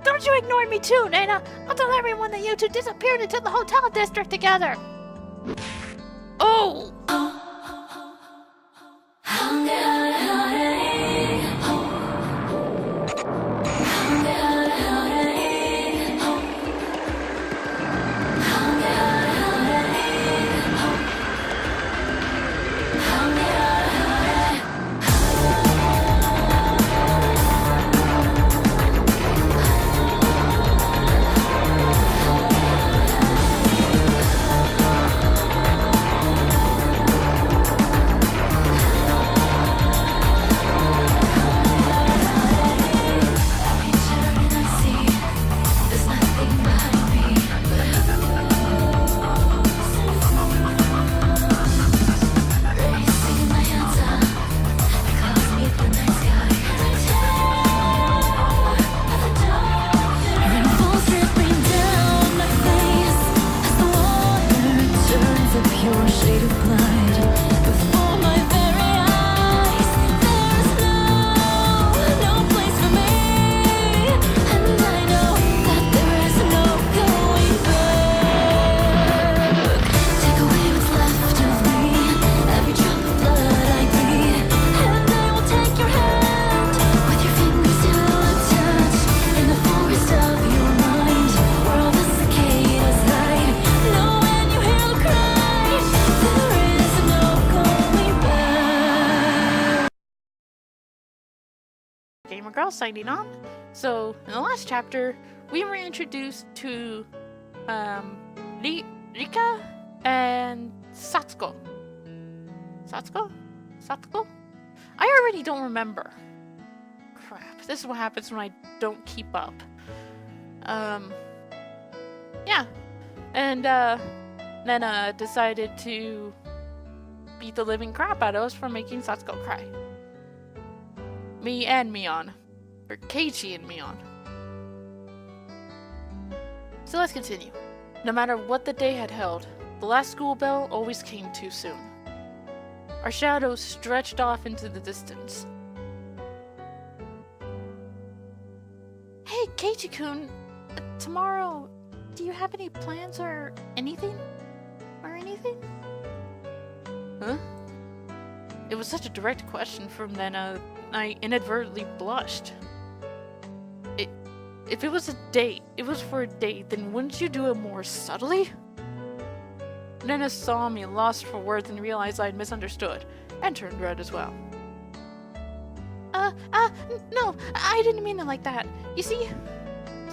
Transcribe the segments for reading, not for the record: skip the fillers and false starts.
Don't you ignore me too, Nana! I'll tell everyone that you two disappeared into the hotel district together! Oh! Gamer Girl signing on. So, in the last chapter, we were introduced to Rika and Satsuko. Satsuko? Satsuko? I already don't remember. Crap, this is what happens when I don't keep up. Yeah. And then decided to beat the living crap out of us for making Satsuko cry. Me and Mion. Or Keiichi and Mion. So let's continue. No matter what the day had held, the last school bell always came too soon. Our shadows stretched off into the distance. Hey, Keiichi-kun! Tomorrow, do you have any plans or anything? Huh? It was such a direct question from Nana, I inadvertently blushed. If it was a date, it was for a date, then wouldn't you do it more subtly? Nana saw me lost for words and realized I'd misunderstood, and turned red as well. No, I didn't mean it like that, you see?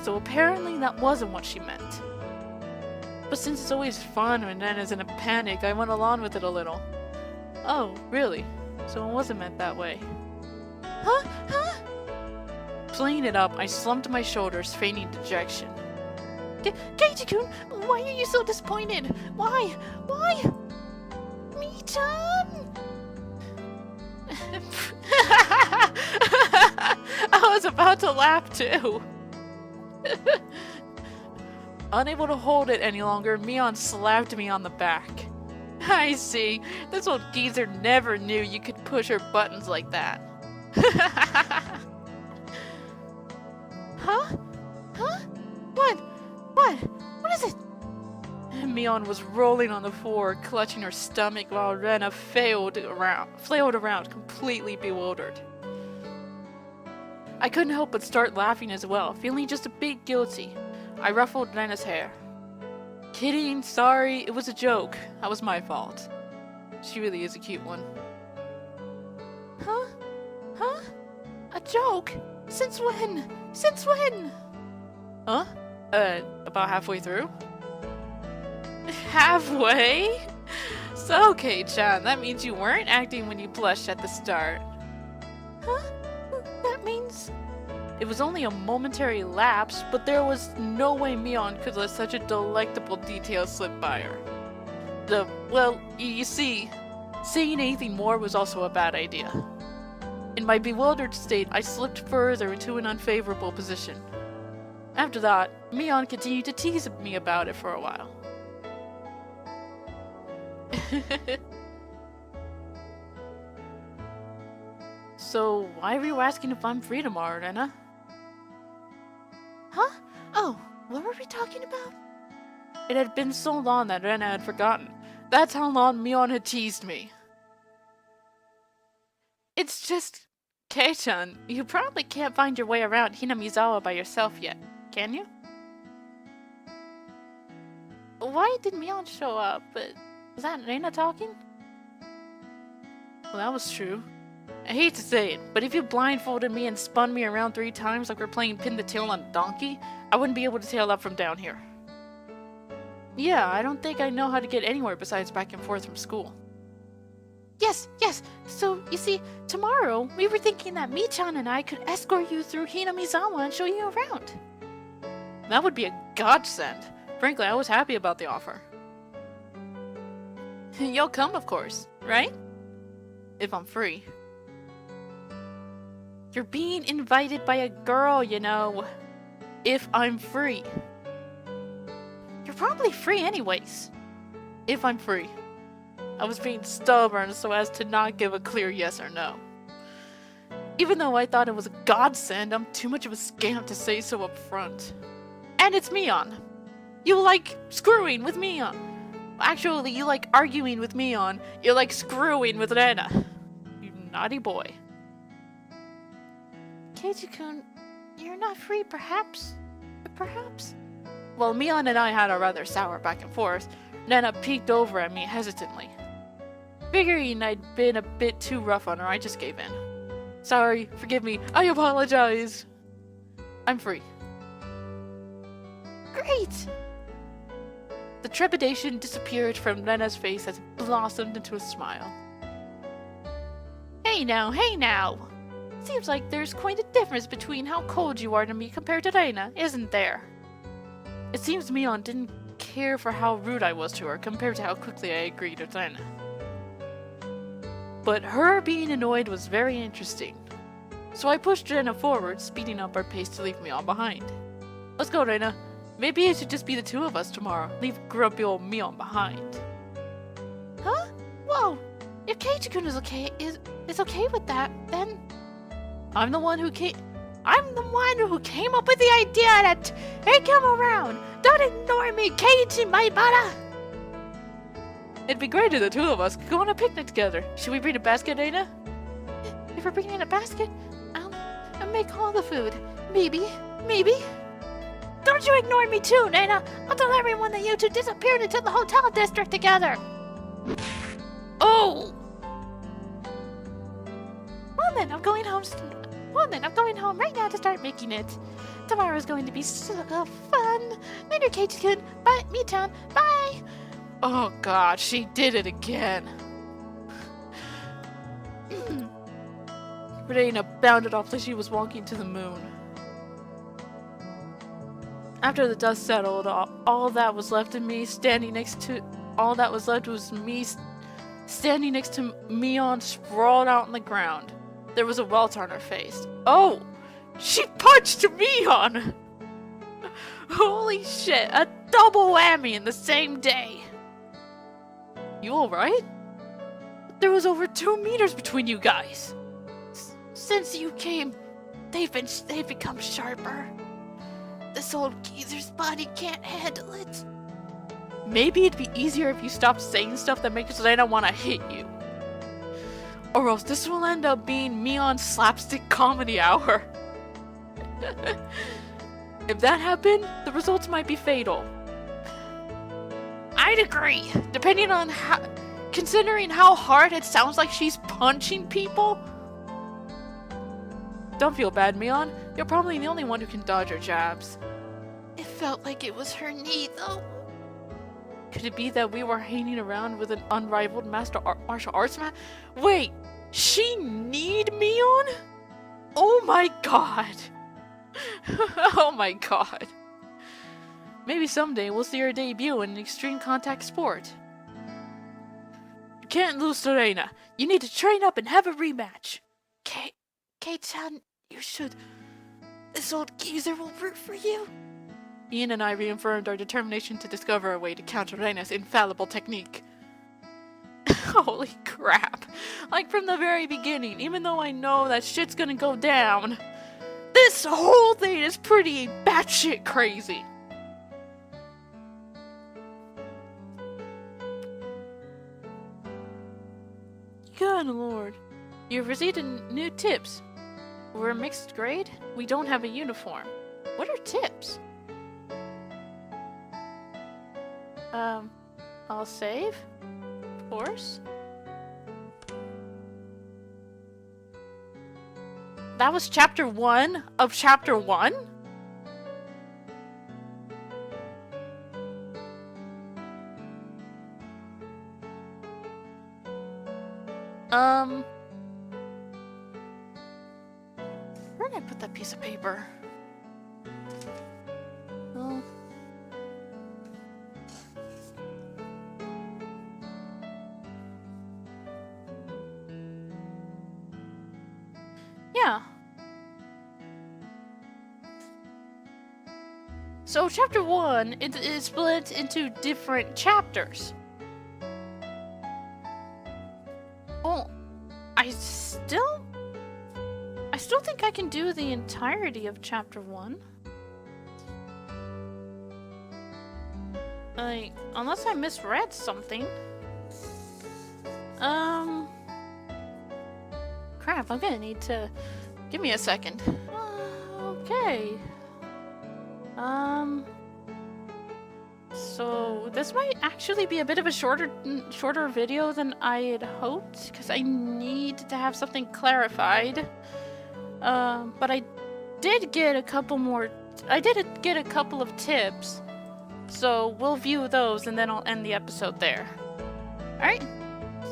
So apparently that wasn't what she meant. But since it's always fun when Nana's in a panic, I went along with it a little. Oh, really? So it wasn't meant that way. Huh? Playing it up, I slumped my shoulders, feigning dejection. Keiichi-kun, why are you so disappointed? Why? Me-chan? I was about to laugh too. Unable to hold it any longer, Mion slapped me on the back. I see. This old geezer never knew you could push her buttons like that. Huh? What is it? Mion was rolling on the floor, clutching her stomach while Rena flailed around, completely bewildered. I couldn't help but start laughing as well, feeling just a bit guilty. I ruffled Rena's hair. Kidding, sorry, it was a joke. That was my fault. She really is a cute one. Huh? A joke? Since when? Huh? About halfway through? Halfway? So, okay-chan, that means you weren't acting when you blushed at the start. Huh? That means... It was only a momentary lapse, but there was no way Mion could let such a delectable detail slip by her. Well, you see, saying anything more was also a bad idea. In my bewildered state, I slipped further into an unfavorable position. After that, Mion continued to tease me about it for a while. So, why were you asking if I'm free tomorrow, Rena? Huh? Oh, what were we talking about? It had been so long that Rena had forgotten. That's how long Mion had teased me. It's just... Kei-chan, you probably can't find your way around Hinamizawa by yourself yet, can you? Why did Mion show up? Was that Reina talking? Well, that was true. I hate to say it, but if you blindfolded me and spun me around 3 times like we're playing pin the tail on a donkey, I wouldn't be able to tail up from down here. Yeah, I don't think I know how to get anywhere besides back and forth from school. Yes. So, you see, tomorrow we were thinking that Mi-chan and I could escort you through Hinamizawa and show you around. That would be a godsend. Frankly, I was happy about the offer. You'll come, of course, right? If I'm free. You're being invited by a girl, you know. If I'm free. You're probably free anyways. If I'm free. I was being stubborn so as to not give a clear yes or no. Even though I thought it was a godsend, I'm too much of a scamp to say so up front. And it's Mion. You like screwing with Mion. Actually, you like arguing with Mion. You like screwing with Rena. You naughty boy. Keiji-kun, you're not free, perhaps? Perhaps? Well, Mion and I had a rather sour back and forth. Rena peeked over at me hesitantly. Figuring I'd been a bit too rough on her, I just gave in. Sorry, forgive me, I apologize. I'm free. Great! The trepidation disappeared from Rena's face as it blossomed into a smile. Hey now! Seems like there's quite a difference between how cold you are to me compared to Rena, isn't there? It seems Mion didn't care for how rude I was to her compared to how quickly I agreed with Rena. But her being annoyed was very interesting. So I pushed Rena forward, speeding up our pace to leave Mion behind. Let's go, Rena. Maybe it should just be the 2 of us tomorrow. Leave grumpy old Mion behind. Huh? Whoa! If Keiji-kun is okay with that, then... I'm the one who came up with the idea to take him around. Don't ignore me, Keiichi, my brother. It'd be great if the 2 of us could go on a picnic together. Should we bring a basket, Rena? If we're bringing a basket, I'll make all the food. Maybe. Don't you ignore me too, Nana! I'll tell everyone that you 2 disappeared into the hotel district together! Oh! Well then, I'm going home right now to start making it. Tomorrow's going to be so fun. Later, Keiji-kun. Bye, Mi-chan. Bye! Oh god, she did it again. Rena bounded off like she was walking to the moon. After the dust settled, all that was left was me standing next to Mion sprawled out on the ground. There was a welt on her face. Oh! She punched Mion! Holy shit, a double whammy in the same day! You alright? There was over 2 meters between you guys! Since you came, they've become sharper. This old geezer's body can't handle it. Maybe it'd be easier if you stopped saying stuff that makes Lena want to hit you. Or else this will end up being Mion's slapstick comedy hour. If that happened, the results might be fatal. I'd agree. Considering how hard it sounds like she's punching people. Don't feel bad, Mion. You're probably the only one who can dodge her jabs. It felt like it was her knee, though. Could it be that we were hanging around with an unrivaled martial arts man? Wait, she kneed Mion? Oh my god. Oh my god. Maybe someday we'll see her debut in an extreme contact sport. You can't lose to Reina. You need to train up and have a rematch. Kei-chan, you should... This old geezer will root for you. Ian and I reaffirmed our determination to discover a way to counter Reina's infallible technique. Holy crap. Like from the very beginning, even though I know that shit's gonna go down, This whole thing is pretty batshit crazy. Good lord. You've received new tips. We're a mixed grade. We don't have a uniform. What are tips? I'll save. Of course. That was chapter 1 of chapter 1? Where did I put that piece of paper? Oh. Yeah. So chapter 1 is split into different chapters. Well, I still think I can do the entirety of chapter 1. Like, unless I misread something. Crap, I'm gonna need to... Give me a second. Okay. So this might actually be a bit of a shorter video than I had hoped, because I need to have something clarified. But I did get a couple of tips, so we'll view those and then I'll end the episode there. Alright?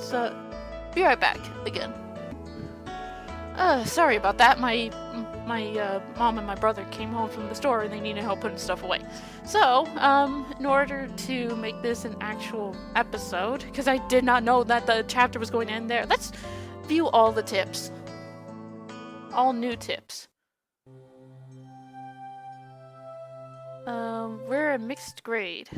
So, be right back again. Sorry about that. My mom and my brother came home from the store and they needed help putting stuff away. So, in order to make this an actual episode, because I did not know that the chapter was going to end there, let's view all the tips. All new tips. We're a mixed grade.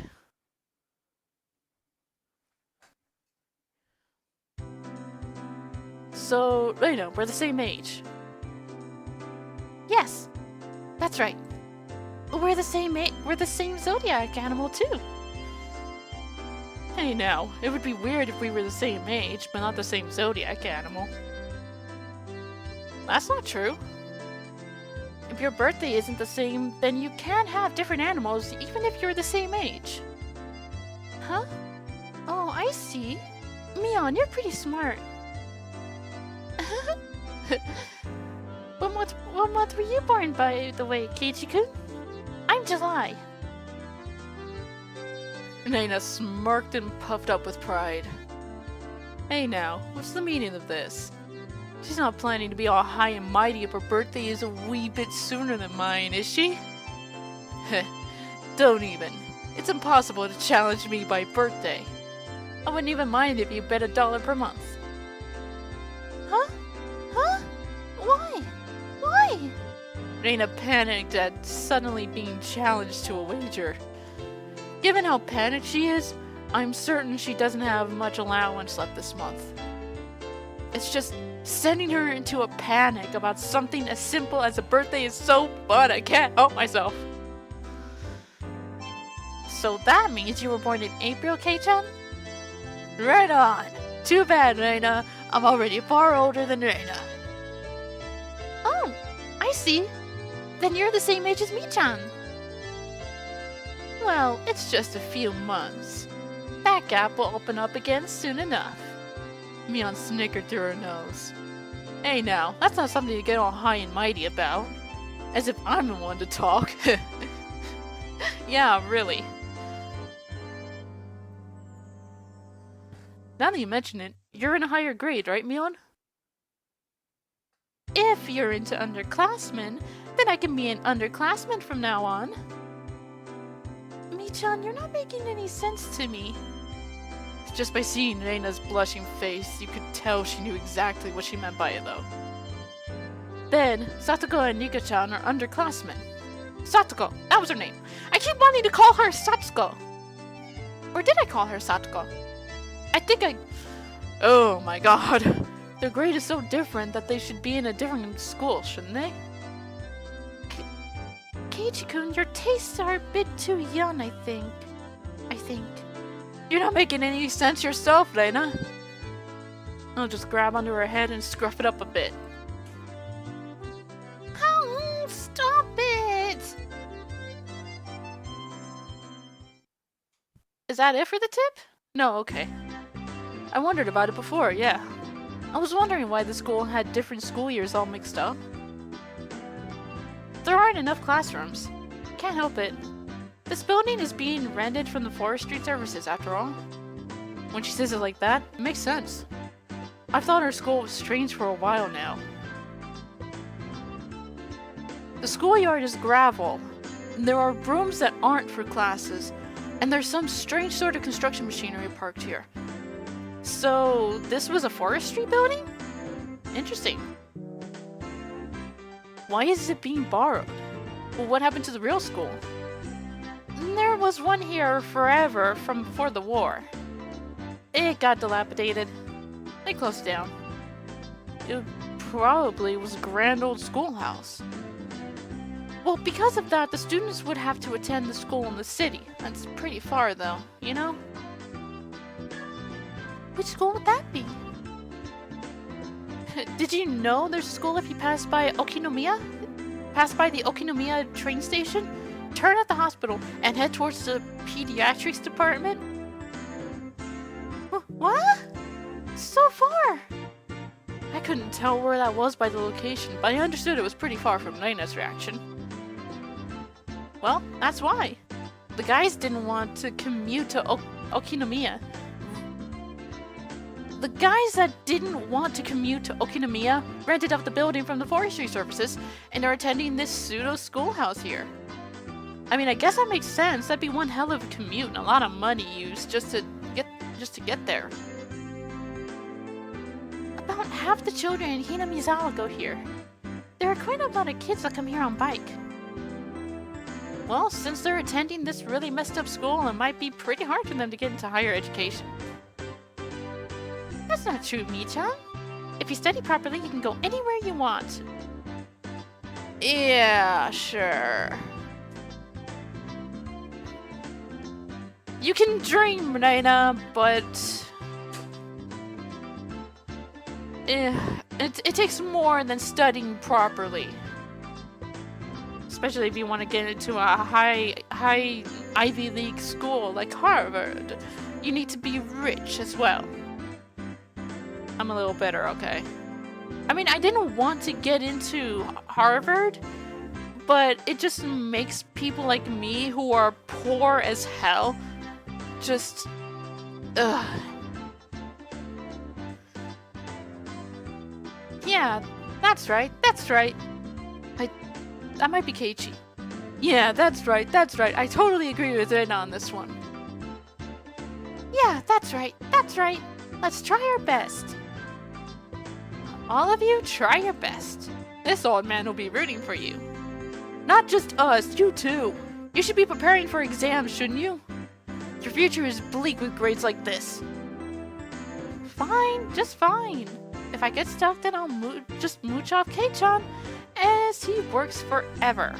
So, we're the same age. Yes, that's right. We're the same zodiac animal too. Hey now, it would be weird if we were the same age, but not the same zodiac animal. That's not true. If your birthday isn't the same, then you can have different animals even if you're the same age. Huh? Oh, I see. Mion, you're pretty smart. What month were you born, by the way, Keiichi-kun? I'm July. Reina smirked and puffed up with pride. Hey now, what's the meaning of this? She's not planning to be all high and mighty if her birthday is a wee bit sooner than mine, is she? Heh, don't even. It's impossible to challenge me by birthday. I wouldn't even mind if you bet $1 per month. Huh? Huh? Why? Why? Reina panicked at suddenly being challenged to a wager. Given how panicked she is, I'm certain she doesn't have much allowance left this month. It's just sending her into a panic about something as simple as a birthday is so fun I can't help myself. So that means you were born in April, Kei-chan? Right on. Too bad, Reina. I'm already far older than Reina. Oh, I see. Then you're the same age as Mi-chan. Well, it's just a few months. That gap will open up again soon enough. Mion snickered through her nose. Hey now, that's not something to get all high and mighty about. As if I'm the one to talk. Yeah, really. Now that you mention it, you're in a higher grade, right, Mion? If you're into underclassmen, then I can be an underclassman from now on. Mi-chan, you're not making any sense to me. Just by seeing Reina's blushing face, you could tell she knew exactly what she meant by it, though. Then, Satoko and Nika-chan are underclassmen. Satoko, that was her name. I keep wanting to call her Satsuko. Or did I call her Satoko? I think I... Oh my god. Their grade is so different that they should be in a different school, shouldn't they? Keiichi-kun, your tastes are a bit too young, I think. You're not making any sense yourself, Lena. I'll just grab under her head and scruff it up a bit. Oh, stop it! Is that it for the tip? No, okay. I wondered about it before, yeah. I was wondering why the school had different school years all mixed up. There aren't enough classrooms. Can't help it. This building is being rented from the forestry services, after all. When she says it like that, it makes sense. I've thought our school was strange for a while now. The schoolyard is gravel. There are rooms that aren't for classes, and there's some strange sort of construction machinery parked here. So, this was a forestry building? Interesting. Why is it being borrowed? Well, what happened to the real school? There was one here forever from before the war. It got dilapidated. They closed down. It probably was a grand old schoolhouse. Well, because of that, the students would have to attend the school in the city. That's pretty far, though, you know? Which school would that be? Did you know there's a school if you pass by Okinomiya? Pass by the Okinomiya train station, turn at the hospital, and head towards the pediatrics department? What? So far! I couldn't tell where that was by the location, but I understood it was pretty far from Naina's reaction. Well, that's why. The guys didn't want to commute to Okinomiya. The guys that didn't want to commute to Okinomiya rented out the building from the forestry services and are attending this pseudo schoolhouse here. I mean, I guess that makes sense. That'd be one hell of a commute and a lot of money used just to get there. About half the children in Hinamizawa go here. There are quite a lot of kids that come here on bike. Well, since they're attending this really messed up school, it might be pretty hard for them to get into higher education. That's not true, Mii-chan. If you study properly, you can go anywhere you want. Yeah, sure. You can dream, Naina, but... It takes more than studying properly. Especially if you want to get into a high Ivy League school like Harvard. You need to be rich as well. I'm a little bitter, okay? I mean, I didn't want to get into Harvard, but it just makes people like me who are poor as hell just... ugh. Yeah, that's right. That might be Keiichi. Yeah, that's right. I totally agree with Rena on this one. Yeah, that's right. Let's try our best. All of you, try your best. This old man will be rooting for you. Not just us, you too. You should be preparing for exams, shouldn't you? Your future is bleak with grades like this. Fine, just fine. If I get stuck, then I'll just mooch off Kei-chan, as he works forever.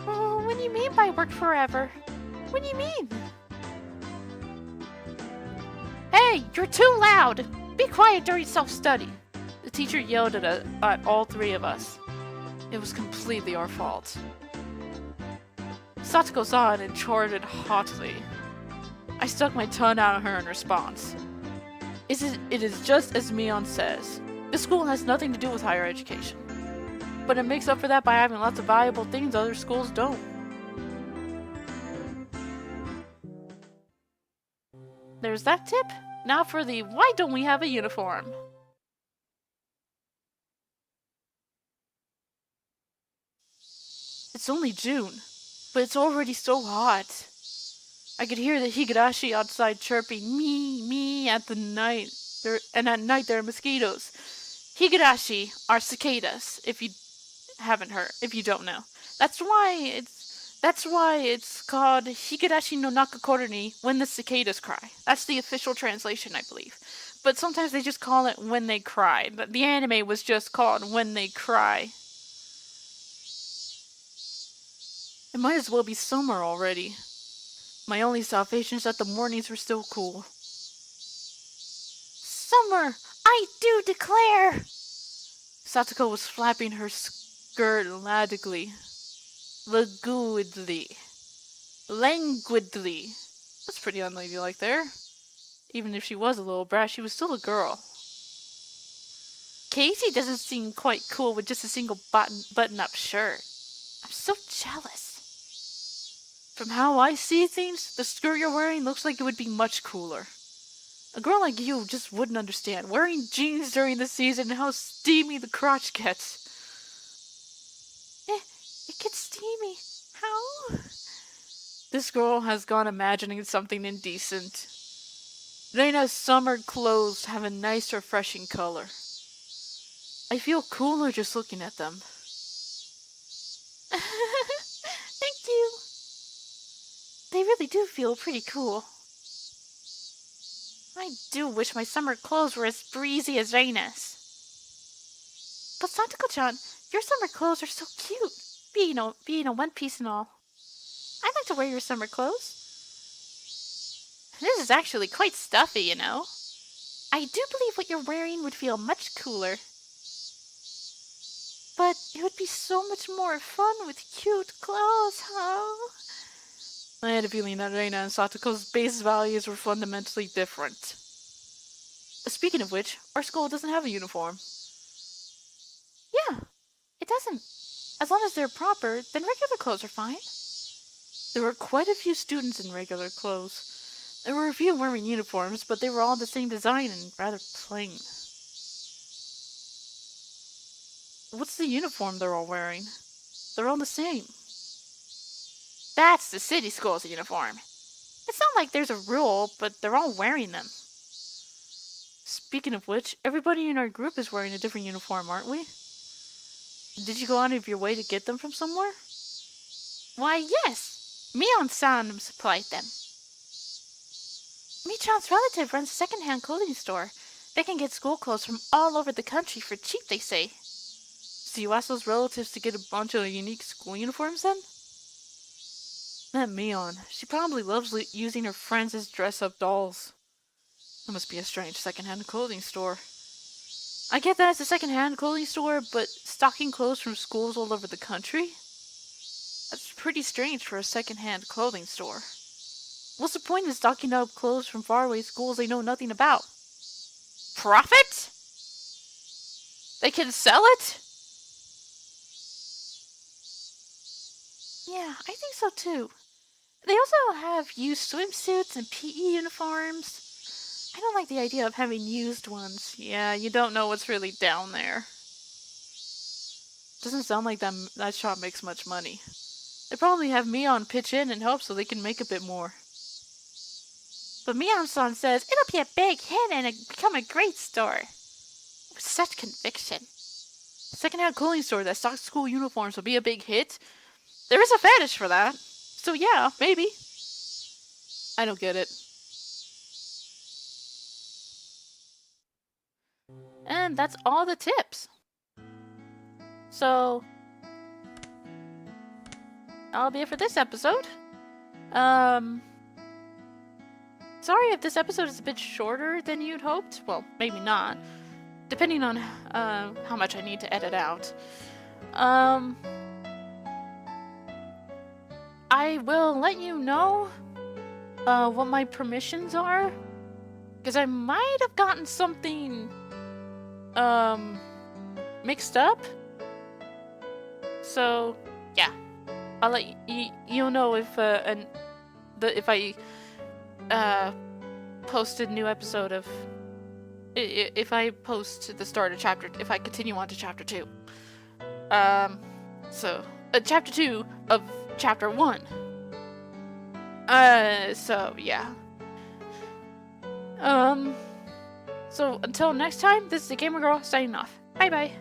Oh, what do you mean by work forever? What do you mean? Hey, you're too loud! Be quiet during self-study. The teacher yelled at all three of us. It was completely our fault. Satoko saw it and chortled hotly. I stuck my tongue out at her in response. It is just as Mion says. This school has nothing to do with higher education. But it makes up for that by having lots of valuable things other schools don't. There's that tip. Now for the why don't we have a uniform? It's only June, but it's already so hot. I could hear the Higurashi outside chirping me at the night. And at night there are mosquitoes. Higurashi are cicadas, if you don't know. That's why it's called Higurashi no Nakakoroni, when the cicadas cry. That's the official translation, I believe. But sometimes they just call it when they cry. But the anime was just called When They Cry. It might as well be summer already. My only salvation is that the mornings were still cool. Summer! I do declare! Satoko was flapping her skirt languidly. Languidly. That's pretty unladylike there. Even if she was a little brat, she was still a girl. Casey doesn't seem quite cool with just a single button-up shirt. I'm so jealous. From how I see things, the skirt you're wearing looks like it would be much cooler. A girl like you just wouldn't understand wearing jeans during the season and how steamy the crotch gets. It gets steamy. How? This girl has gone imagining something indecent. Reina's summer clothes have a nice, refreshing color. I feel cooler just looking at them. Thank you. They really do feel pretty cool. I do wish my summer clothes were as breezy as Reina's. But Satoko-chan, your summer clothes are so cute. Being a one piece and all. I'd like to wear your summer clothes. This is actually quite stuffy, you know. I do believe what you're wearing would feel much cooler. But it would be so much more fun with cute clothes, huh? I had a feeling that Reina and Satoko's base values were fundamentally different. Speaking of which, our school doesn't have a uniform. Yeah, it doesn't. As long as they're proper, then regular clothes are fine. There were quite a few students in regular clothes. There were a few wearing uniforms, but they were all the same design and rather plain. What's the uniform they're all wearing? They're all the same. That's the city school's uniform. It's not like there's a rule, but they're all wearing them. Speaking of which, everybody in our group is wearing a different uniform, aren't we? Did you go out of your way to get them from somewhere? Why, yes. Mion-san supplied them. Michan's relative runs a second-hand clothing store. They can get school clothes from all over the country for cheap, they say. So you asked those relatives to get a bunch of unique school uniforms then? That Mion, she probably loves using her friends as dress-up dolls. That must be a strange second-hand clothing store. I get that it's a second-hand clothing store, but stocking clothes from schools all over the country? That's pretty strange for a second-hand clothing store. What's the point in stocking up clothes from faraway schools they know nothing about? Profit? They can sell it? Yeah, I think so too. They also have used swimsuits and PE uniforms. I don't like the idea of having used ones. Yeah, you don't know what's really down there. Doesn't sound like that shop makes much money. They probably have Mion pitch in and help so they can make a bit more. But Mion-san says it'll be a big hit and become a great store. With such conviction. Second-hand clothing store that stocks school uniforms will be a big hit. There is a fetish for that. So yeah, maybe. I don't get it. And that's all the tips. So that'll be it for this episode. Sorry if this episode is a bit shorter than you'd hoped. Well, maybe not. Depending on how much I need to edit out. I will let you know what my permissions are. Because I might have gotten something mixed up. So, yeah. I'll let you'll know if I post a new episode of if I post the start of chapter, if I continue on to chapter 2. So chapter 2 of chapter 1. So yeah. So until next time, this is the Gamer Girl signing off. Bye bye.